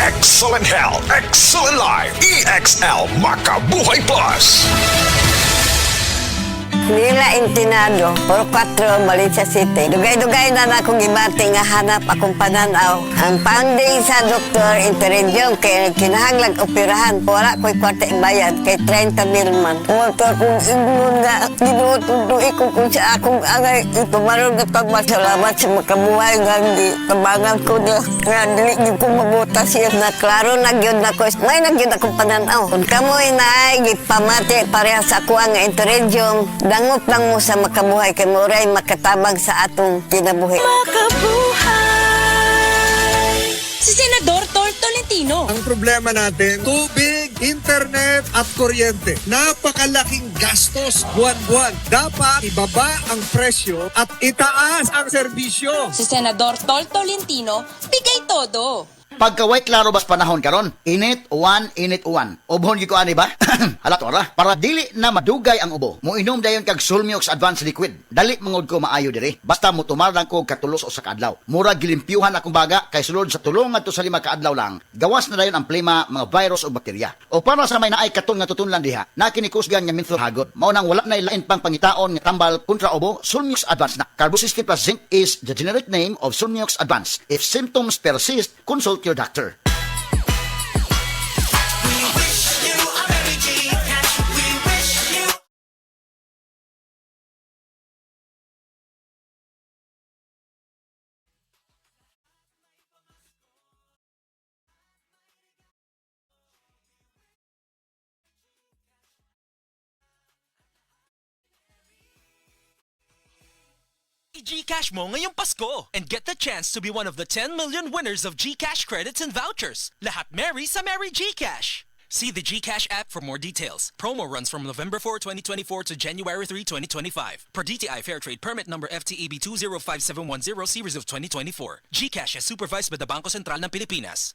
Excellent Health, Excellent Life, EXL Makabuhay Plus. Nila Intinado, Puro 4, Valencia City. Dugay-dugay na akong ibati nga hanap akong pananaw. Ang pangding sa doktor, interensyong kay kinahanglang operahan. Wala ko'y kwarta bayad kay 30 mil man. Kumunta akong ingon nga, ginututuin ko kung sa akong angay. Ito maroon na pagmasalamat sa makabuhay nga hindi tabangan ko na. Nga dili niyo ko mabutas siya na klaro nagyod na ko. May nagyod akong pananaw. Kung kamoy na ay gipamati pareha sa ako ang interensyong dangot lang mo sa makabuhay kay Muray makatabang sa atong kinabuhi. Makabuhay! Si Senador Tor Tolentino. Ang problema natin, tubig, internet at kuryente. Napakalaking gastos buwan-buwan. Dapat ibaba ang presyo at itaas ang serbisyo. Si Senador Tor Tolentino, bigay todo. Pagkaway klaro bas panahon karon, init uwan. Ubhon gyud ko ani ba? Hala tora, para dili na madugay ang ubo. Moinom dayon kag Sulmiox Advanced Liquid. Dali mangod ko maayo diri. Basta mo tumarang ko katulos o sa kadlaw. Mura gilimpyuhan akong baga kay sulod sa tulong ngadto sa 5 ka adlaw lang. Gawas na dayon ang plema, mga virus o bakterya. O para sa may naay katon nga tutunlan diha, na kinikusgan nga menthol hagot. Mao nang wala na ilain pang pangitaon nga tambal kontra ubo, Sulmiox Advanced na. Carbosystem plus zinc is the generic name of Sulmiox Advanced. If symptoms persist, consult your doctor. GCash mo ngayong Pasko and get the chance to be one of the 10 million winners of GCash credits and vouchers. Lahat merry sa Merry GCash. See the GCash app for more details. Promo runs from November 4, 2024 to January 3, 2025. Per DTI Fair Trade Permit number FTEB 205710 series of 2024. GCash is supervised by the Bangko Sentral ng Pilipinas.